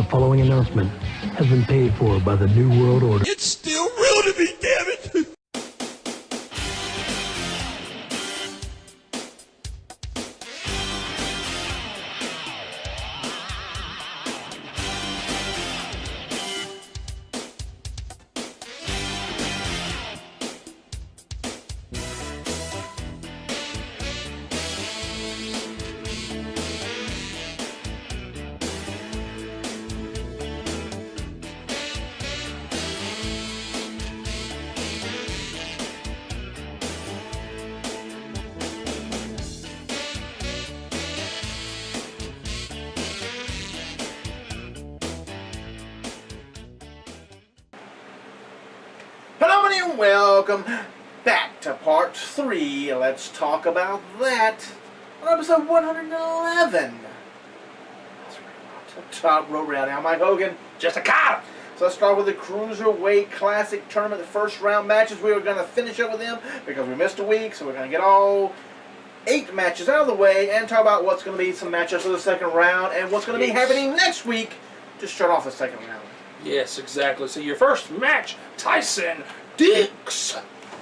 following announcement has been paid for by the New World Order. It's still real to me, damn it! Welcome back to part 3. Let's talk about that on episode 111. Top road round. Now, Mike Hogan, just a cop. So let's start with the Cruiserweight Classic Tournament, the first round matches. We were going to finish up with them because we missed a week, so we're going to get all 8 matches out of the way and talk about what's going to be some matchups for the second round and what's going to be happening next week to start off the second round. Yes, exactly. So your first match, Tyson Dix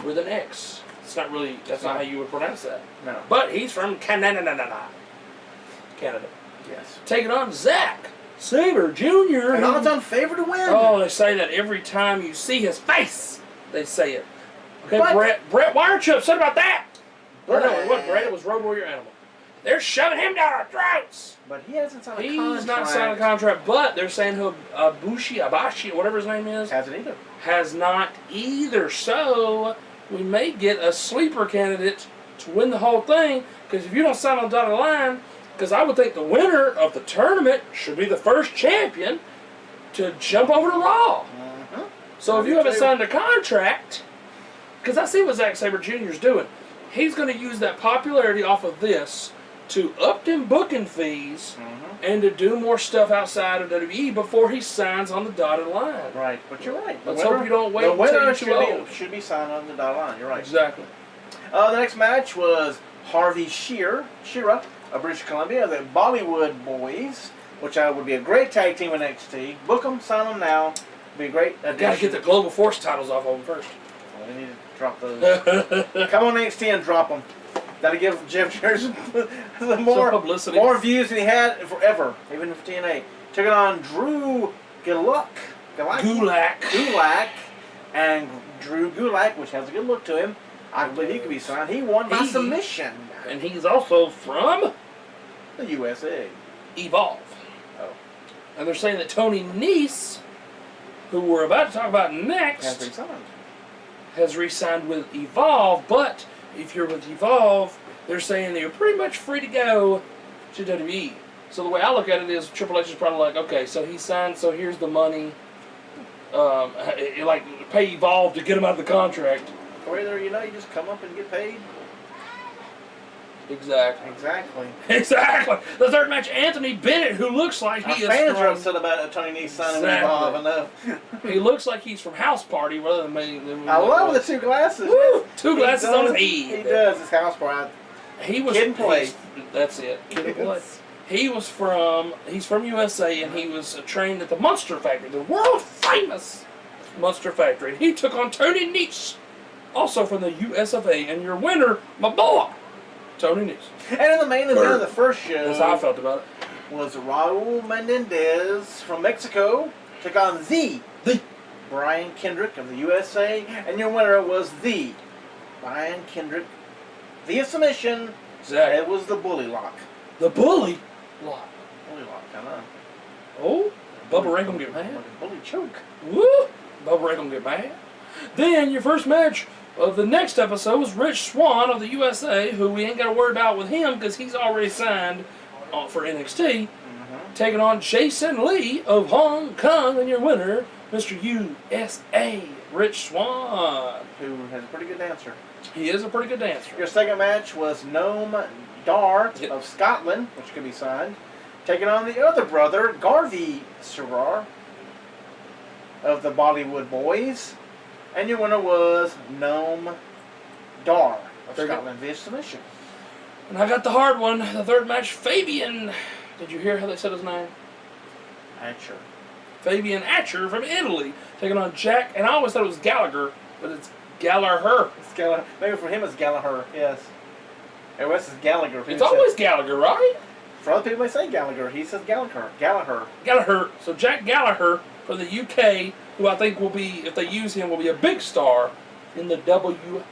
with an X. It's not really, that's not how you would pronounce that. No. But he's from Canada. Yes. Taking on Zack, Sabre Jr. And odds on favor to win. Oh, they say that every time you see his face, they say it. Okay, But, Brett, why aren't you upset about that? But, No, it wasn't Brett, it was Road Warrior Animal. They're shoving him down our throats. But he hasn't signed a contract. He's not signed a contract, but they're saying who Abashi, whatever his name is, Hasn't either. has not either. So we may get a sleeper candidate to win the whole thing. Because if you don't sign on the dotted line, because I would think the winner of the tournament should be the first champion to jump over to Raw. Mm-hmm. So if you haven't signed a contract, because I see what Zack Sabre Jr. is doing, he's going to use that popularity off of this to up them booking fees and to do more stuff outside of WWE before he signs on the dotted line. Right, but you're right. Let's hope you don't wait the until winner you're too old. should be signed on the dotted line. You're right. Exactly. The next match was Harvey Sihra of British Columbia, the Bollywood Boys, which would be a great tag team in NXT. Book them, sign them now. Be a great addition. Got to get the Global Force titles off of them first. Well, we need to drop those. Come on NXT and drop them. That'll give Jeff Jarrett more publicity, more views than he had forever, even with TNA. Took it on Drew Gulak, and Drew Gulak, which has a good look to him. I believe he could be signed. He won by submission. And he's also from the USA. Evolve. Oh. And they're saying that Tony Nese, who we're about to talk about next, has re-signed with Evolve, but if you're with Evolve, they're saying they're pretty much free to go to WWE. So the way I look at it is Triple H is probably like, okay, so he signed, so here's the money. Like, pay Evolve to get him out of the contract. Or either, you just come up and get paid. Exactly. The third match, Anthony Bennett, who looks like he is fans are upset about Tony Nese signing with Evolve enough. He looks like he's from House Party rather than me. I love the 2 glasses. Woo! 2 glasses on his head. He does. His House Party. He was Kid and Play. That's it. Kid and Play. He's from USA, and he was trained at the Monster Factory, the world famous Monster Factory. And he took on Tony Nese, also from the US of A. And your winner, my boy, Tony Nese. And in the main event of the first show, that's how I felt about it, was Raul Mendoza from Mexico took on the Brian Kendrick of the USA, and your winner was the Brian Kendrick via submission. Zack. It was the Bully Lock. The Bully Lock. Bully Lock, I know. Oh, Bubba Ray gonna get mad. Bully Choke. Woo! Bubba Ray gonna get mad. Then your first match of the next episode was Rich Swann of the USA, who we ain't got to worry about with him because he's already signed for NXT. Taking on Jason Lee of Hong Kong, and your winner, Mr. USA, Rich Swann. Who has a pretty good dancer. He is a pretty good dancer. Your second match was Noam of Scotland, which could be signed, taking on the other brother, Sihra of the Bollywood Boys. And your winner was Noam of Scotland via submission. And I got the hard one, the third match, Fabian. Did you hear how they said his name? Aichner. Fabian Aichner from Italy, taking on Jack, and I always thought it was Gallagher, but it's Gallagher. It's Gallagher. Maybe for him it's Gallagher, yes. Everyone else is Gallagher. It's always Gallagher, right? For other people, they say Gallagher. He says Gallagher. Gallagher. Gallagher. So Jack Gallagher from the UK, who I think will be, if they use him, will be a big star in the WWE.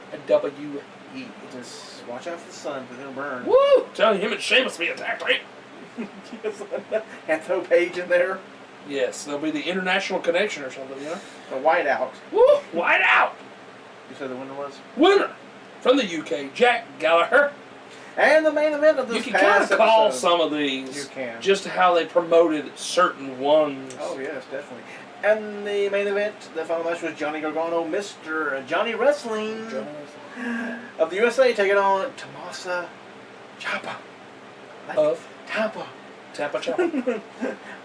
Just watch out for the sun, because it'll burn. Woo! Telling him and Sheamus be attacked, right? And throw Page in there. Yes, there'll be the international connection or something, you know? The whiteout. Woo! White out! You said the winner was? Winner from the UK, Jack Gallagher. And the main event of this You can kind past of call episode. some of these You can. just how they promoted certain ones. Oh, yes, definitely. And the main event, the final match was Johnny Gargano, Mr. Johnny Wrestling of the USA, taking on Tomasso Ciampa. Of Ciampa. Ciampa.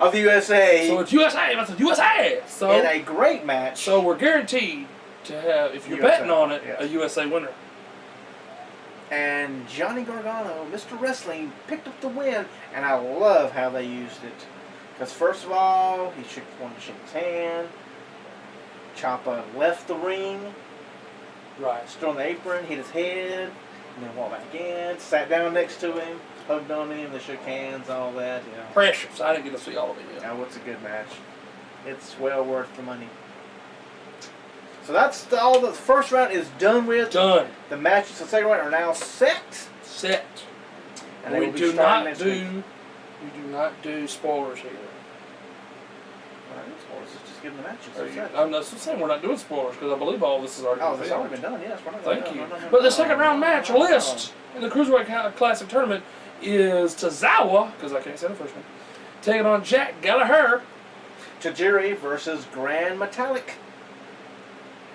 Of the USA. So it's USA, it's USA. So in a great match. So we're guaranteed to have, if you're USA, betting on it, yes. a USA winner. And Johnny Gargano, Mr. Wrestling, picked up the win, and I love how they used it. Because first of all, he wanted to shake his hand. Ciampa left the ring, Right. stood on the apron, hit his head, and then walked back in, sat down next to him, hugged on him, they shook hands, all that. You know. Precious. I didn't get to see all of it yet. Now, what's a good match? It's well worth the money. So that's all. The first round is done with. Done. The matches for the second round are now set. Set. And they We will be do starting not next do. week. We do not do spoilers here. Alright, spoilers, let's just give them the matches. Or That's you- it. I'm not saying we're not doing spoilers because I believe all this is already Oh, been this has filmed. already been done, yes. We're not Thank no, you. no, no, no, But the no, second round match no, no, list in the Cruiserweight Classic Tournament is Tozawa, because I can't say the first one, taking on Jack Gallagher. Tajiri versus Grand Metallic.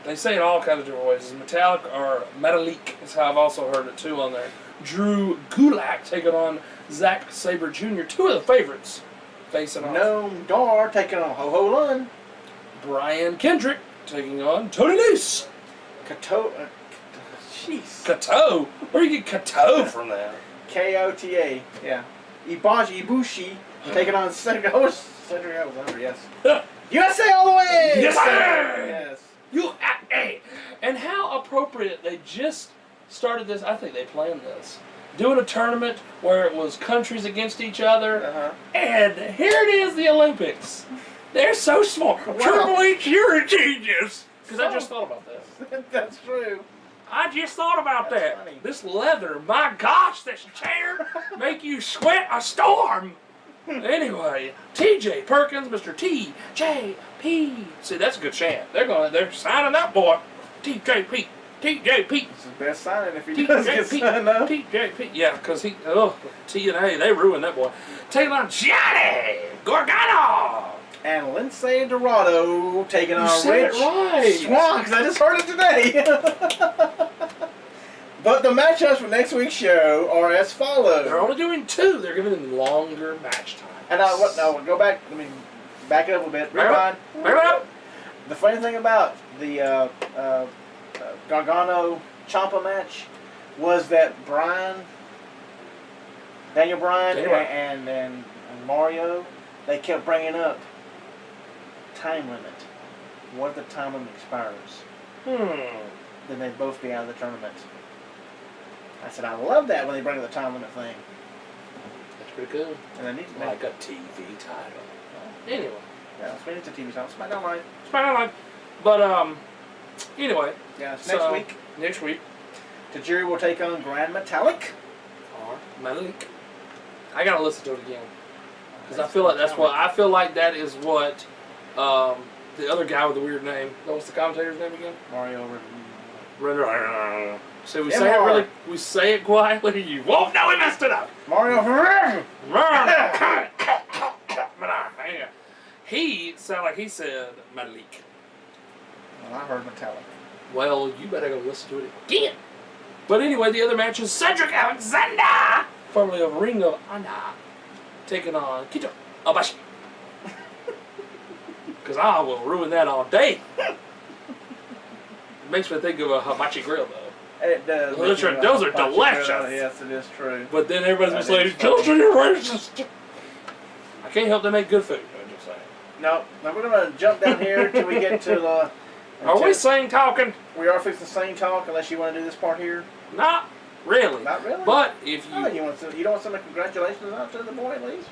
They say it all kinds of different ways. It's metallic or metalik is how I've also heard it too on there. Drew Gulak taking on Zack Sabre Jr. Two of the favorites facing off. Noam Dar taking on Ho Ho Lun. Brian Kendrick taking on Tony Nese. Kato. Jeez. Kato? Where do you get Kato from that? Kota. Yeah. Ibushi taking on Cedric. Oh, Cedric Alexander, yes. USA all the way! Yes, sir! Yes. USA! And how appropriate they just started this. I think they planned this. Doing a tournament where it was countries against each other. Uh-huh. And here it is, the Olympics. They're so smart. Wow. Triple H, you're a genius. Because I just thought about that. That's true. I just thought about That's that. funny. This leather, my gosh, this chair make you sweat a storm. Anyway, TJ Perkins, Mr. TJP. See, that's a good chant. They're signing that boy. TJP. TJP. It's his best signing if he does get signed up. TJP. Yeah, because T and A, they ruined that boy. Taking on Johnny Gargano. And Lindsay Dorado taking on said Rich it right. Swann, because I just heard it today. But the matchups for next week's show are as follows. They're only doing two. They're giving them longer match time. And go back. Let me back it up a bit. Back it up. The funny thing about the Gargano Ciampa match was that Daniel Bryan and Mario, they kept bringing up time limit. What if the time limit expires? Then they'd both be out of the tournament. I said, I love that when they bring up the time limit thing. That's pretty cool. And they need to Like a TV title. Anyway. Yeah, it's a TV title. SmackDown Live. SmackDown Live. But, anyway. Yeah, it's So, next week. Next week. Tajiri will take on Grand Metallic. Or Malik. I gotta listen to it again. Because I feel like that is what, the other guy with the weird name. What's the commentator's name again? Mario. So we say it quietly. You won't know he messed it up. Mario. He sounded like he said Malik. Well, I heard Metallic. Well, you better go listen to it again. But anyway, the other match is Cedric Alexander, formerly of Ring of Honor, taking on Kito Abashi. Because I will ruin that all day. It makes me think of a hibachi grill, though. It does. Those are delicious. Yes, it is true. But then everybody's just like, "Culture, you're racist." I can't help they make good food. I'm just saying. No. Now we're going to jump down here till we get to... Are we saying talking? We are fixing the same talk unless you want to do this part here. Not really. Not really? But if you... Oh, you don't want some congratulations out to the boy at least?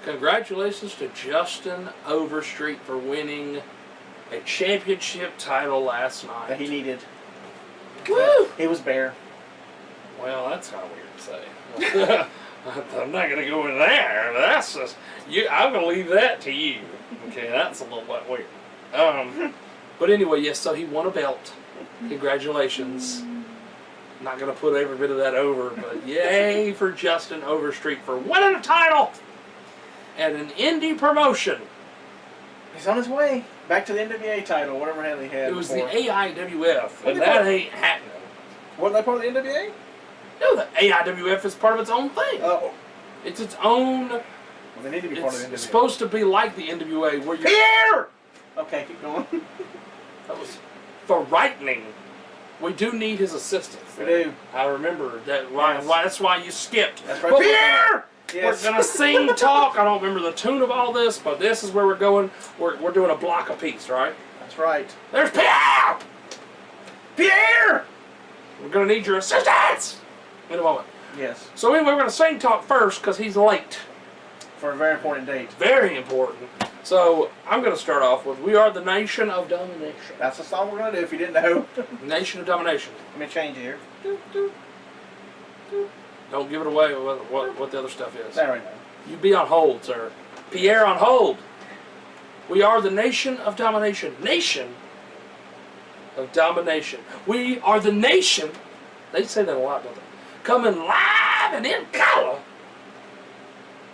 Congratulations to Justin Overstreet for winning a championship title last night. That he needed. Woo! He was bare. Well, that's kind of weird to say. I'm not going to go in there. That's just... I'm going to leave that to you. Okay, that's a little bit weird. But anyway, yes, so he won a belt. Congratulations. Not going to put every bit of that over, but yay for Justin Overstreet for winning a title at an indie promotion. He's on his way back to the NWA title, whatever hell he had. It was before. the AIWF, and that ain't happening. Wasn't that part of the NWA? No, the AIWF is part of its own thing. Oh. It's its own... Well, they need to be part of the NWA. It's supposed to be like the NWA, where you... Here! Okay, keep going. That was frightening. We do need his assistance. We do. I remember that. Yes. That's why you skipped. That's right. Pierre! Yes. We're gonna sing, talk. I don't remember the tune of all this, but this is where we're going. We're doing a block apiece, right? That's right. There's Pierre. Pierre! We're gonna need your assistance in a moment. Yes. So anyway, we're gonna sing, talk first because he's late. For a very important date. Very important. So I'm gonna start off with "We Are the Nation of Domination." That's the song we're gonna do if you didn't know. Nation of Domination. Let me change it here. Don't give it away what the other stuff is. There we go. You be on hold, sir. Pierre on hold. We are the nation of domination. Nation of domination. We are the nation. They say that a lot, don't they? Coming live and in color.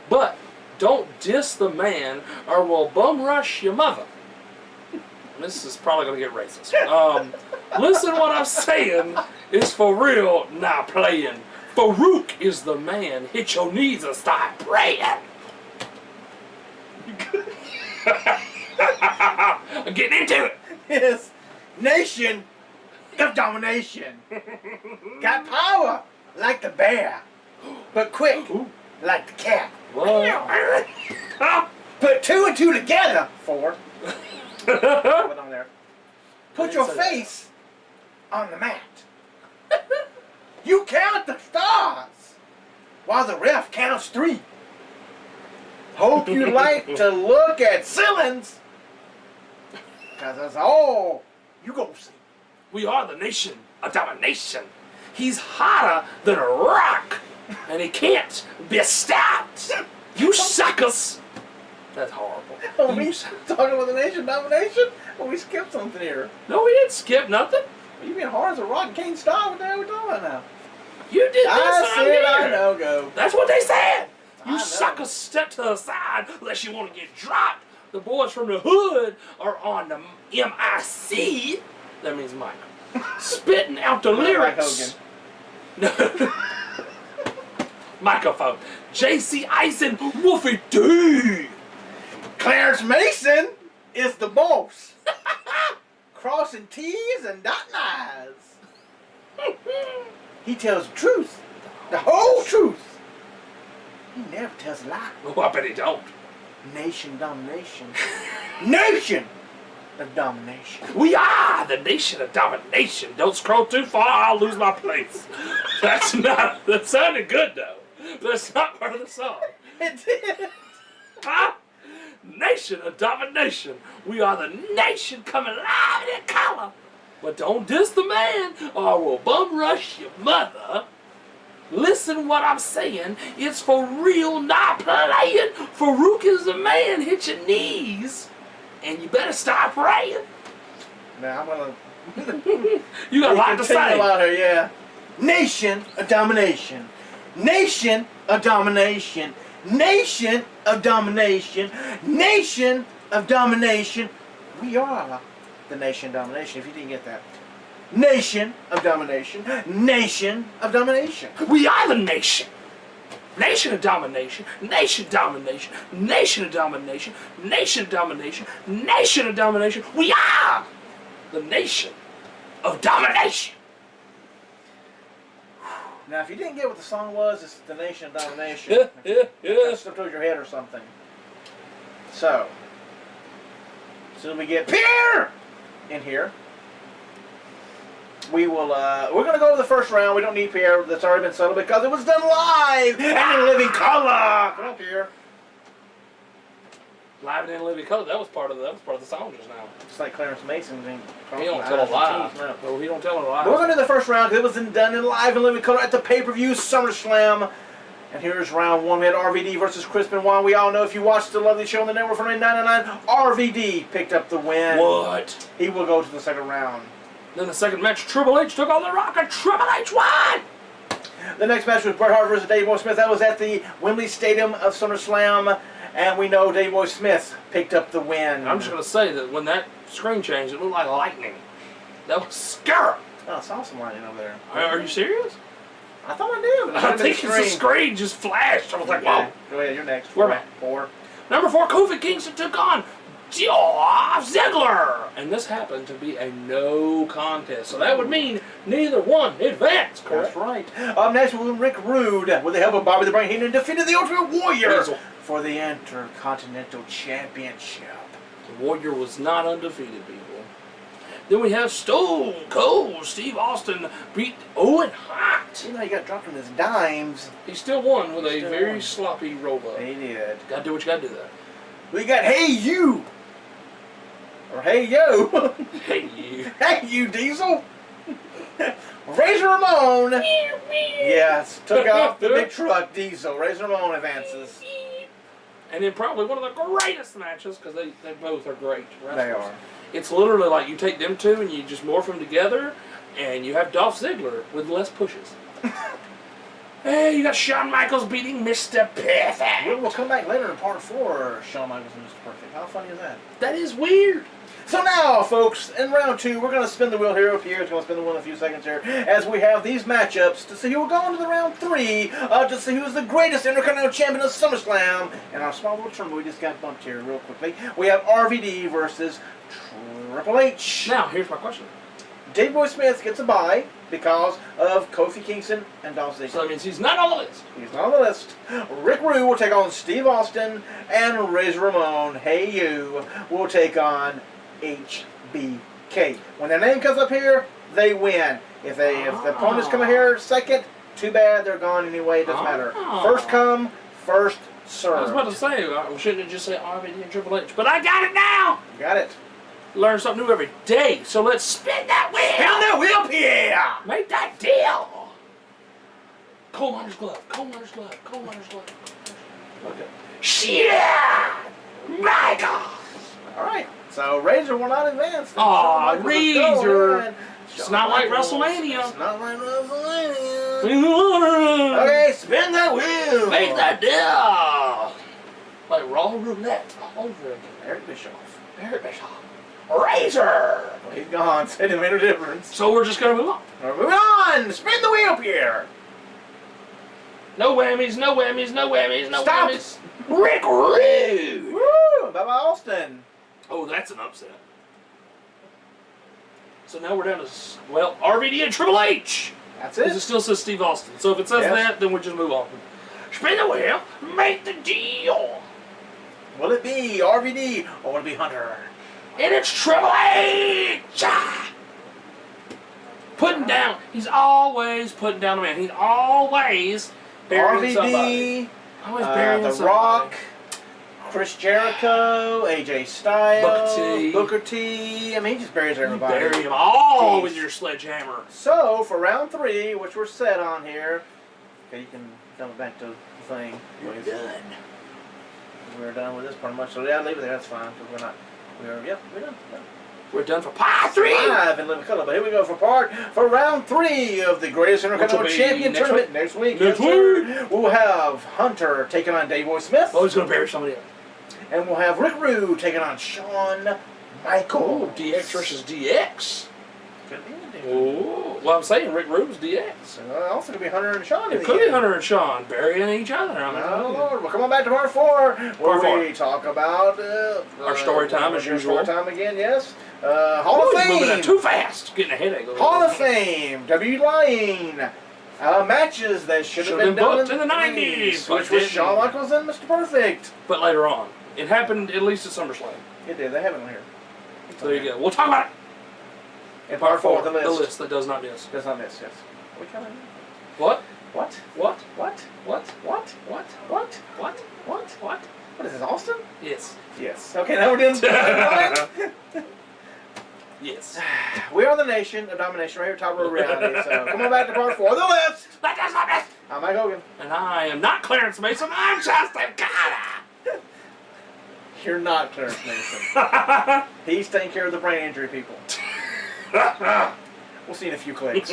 But don't diss the man or we'll bum rush your mother. This is probably going to get racist. Listen what I'm saying is for real, not playing. Farouk is the man. Hit your knees and start praying. I'm getting into it. Yes. Nation of domination. Got power like the bear, but quick like the cat. Put 2 and 2 together. 4. Put on there. Put your face on the mat. You count the stars while the ref counts 3. Hope you like to look at ceilings, because that's all you gonna see. We are the nation of domination. He's hotter than a rock, and he can't be stopped. You suckers. That's horrible. Are we talking about the nation domination? Or we skipped something here? No, we didn't skip nothing. You mean hard as a rock can't stop? What the hell are we talking about now? You did this. I said here. I know, go. That's what they said. I You know. suckers step to the side unless you want to get dropped. The boys from the hood are on the MIC. That means Mike. Spitting out the lyrics. No. Microphone. JC Eisen, Wolfie D. Clarence Mason is the boss. Crossing T's and dotting I's. He tells the truth. The whole truth. He never tells a lie. Oh, I bet he don't. Nation domination. Nation of domination. We are the nation of domination. Don't scroll too far, I'll lose my place. That sounded good though. That's not part of the song. It did. Huh? Nation of domination. We are the nation coming live in color. But don't diss the man or we'll bum rush your mother. Listen what I'm saying. It's for real, not playing. Farouk is the man. Hit your knees. And you better stop praying. Now I'm gonna. You got a lot to say. Louder, yeah. Nation of domination. Nation of domination. Nation of domination. Nation of domination. We are the nation of domination. If you didn't get that. Nation of domination. Nation of domination. We are the nation. Nation of domination. Nation of domination. Nation of domination. Nation of domination. Nation of domination. We are the nation of domination. Now, if you didn't get what the song was, it's the nation of domination. Yeah. Slipped over your head or something. So, As soon as we get Pierre in here, we will. We're gonna go to the first round. We don't need Pierre. That's already been settled because it was done live and in living color. Come on, Pierre. Live and in living color. That was part of the song just now. It's like Clarence Mason. He don't tell a lie. No, he don't tell a lie. But we're gonna do the first round because it was done in live and living color at the pay-per-view SummerSlam. And here's round one. We had RVD versus Chris Benoit. We all know if you watched the lovely show on the network from 1999, RVD picked up the win. What? He will go to the second round. Then the second match, Triple H took on The Rock, and Triple H won! The next match was Bret Hart versus Davey Boy Smith. That was at the Wembley Stadium of SummerSlam. And we know Davey Boy Smith picked up the win. I'm just going to say that when that screen changed, it looked like lightning. That was scary. Oh, I saw some lightning over there. Are you serious? I thought I did. I think it's the screen just flashed. I was like, whoa. Go ahead, you're next. Where am I? 4. Number 4, Kofi Kingston took on Dolph Ziggler. And this happened to be a no contest. So that would mean neither one advanced, correct? That's right. Up next, we have Rick Rude, with the help of Bobby the Brain Heenan, defeated the Ultimate Warrior for the Intercontinental Championship. The Warrior was not undefeated, people. Then we have Stone Cold Steve Austin beat Owen Hart. You know, he got dropped on his dimes. He still won with a very sloppy roll-up. He did. Gotta do what you gotta do there. We got Hey You! Or Hey Yo! Hey you. Hey You, Diesel! Razor Ramon! Yes, took off the big truck, Diesel. Razor Ramon advances. And then probably one of the greatest matches, because they both are great wrestlers. They are. It's literally like you take them two and you just morph them together, and you have Dolph Ziggler with less pushes. Hey, you got Shawn Michaels beating Mr. Perfect. We'll come back later in part 4, Shawn Michaels and Mr. Perfect. How funny is that? That is weird. So now, folks, in round 2, we're going to spin the wheel here. Pierre's going to spin the wheel in a few seconds here, as we have these matchups to see who will go on to the round 3 to see who's the greatest Intercontinental Champion of SummerSlam. And our small little tournament, we just got bumped here real quickly. We have RVD versus Triple H. Now, here's my question. Davey Boy Smith gets a bye because of Kofi Kingston and Dolph Ziggler. So that means he's not on the list. He's not on the list. Rick Rude will take on Steve Austin, and Razor Ramon, Hey You, will take on HBK. When their name comes up here, they win. If the opponents come here second, too bad, they're gone anyway. It doesn't matter. First come, first serve. I was about to say, we shouldn't have just said RVD and Triple H, but I got it now. You got it. Learn something new every day. So let's spin that wheel. Spin that wheel, Pierre. Make that deal. Coal miner's glove. Coal miner's glove. Coal miner's glove. Okay. Shit! Michael. All right. So Razor will not advance. Aw, Razor. It's not like WrestleMania. It's not like WrestleMania. Okay, spin that wheel. Make that deal. Like Raw Roulette all over again. Eric Bischoff. Eric Bischoff. Razor. He's gone. So it made a difference. So we're just gonna move on. We're moving on. Spin the wheel, Pierre. No whammies. No whammies. No whammies. No Stop. whammies. Rick Rude. Woo! Bye-bye, Austin. Oh, that's an upset. So now we're down to, well, RVD and Triple H. That's Because it it. still says Steve Austin. So if it says that, then we'll just move on. Spin the wheel, make the deal. Will it be RVD or will it be Hunter? And it's Triple H. Putting down. He's always putting down the man. He's always burying somebody. RVD, Always burying The somebody. Rock, Chris Jericho, AJ Styles, Booker T. I mean, he just buries everybody. You bury them all with your sledgehammer. So, for round 3, which we're set on here, okay, you can dump it back to the thing. You're done. We're done with this pretty much. So, yeah, leave it there. That's fine. Because we're not. We're done. We're done for part 3. Live in living color. But here we go for round 3 of the greatest Intercontinental Champion tournament next week. Next week. We'll have Hunter taking on Davey Boy Smith. Oh, he's going to bury somebody else. And we'll have Rick Rude taking on Shawn Michaels. Oh, DX versus DX. Could be a different. Oh, well, I'm saying Rick Rude's DX. Also could be Hunter and Shawn. It could be Hunter and Shawn burying each other. Oh, Lord. Well, come on back to part 4, where we talk about our story time as usual. Story time again, yes. Hall of Fame. Moving too fast. Getting a headache. Hall of Fame. W Line. Matches that should have been done booked in the 90s. Which was Shawn Michaels and Mr. Perfect. But later on. It happened at least at SummerSlam. It did. They have it on here. So there you go. We'll talk about it. In part 4, the The list. list that does not miss. Does not miss, yes. Are we coming? What? What? What? What? What? What? What? What? What? What? What? What is this, Austin? Yes. Yes. Okay, now we're doing Yes. We're on the Nation of Domination right here, Top Row Reality. So come on back to part 4 of the list. That does not miss. I'm Mike Hogan. And I am not Clarence Mason. I'm Justin Carter. You're not Clarence Mason. He's taking care of the brain injury people. We'll see in a few clicks.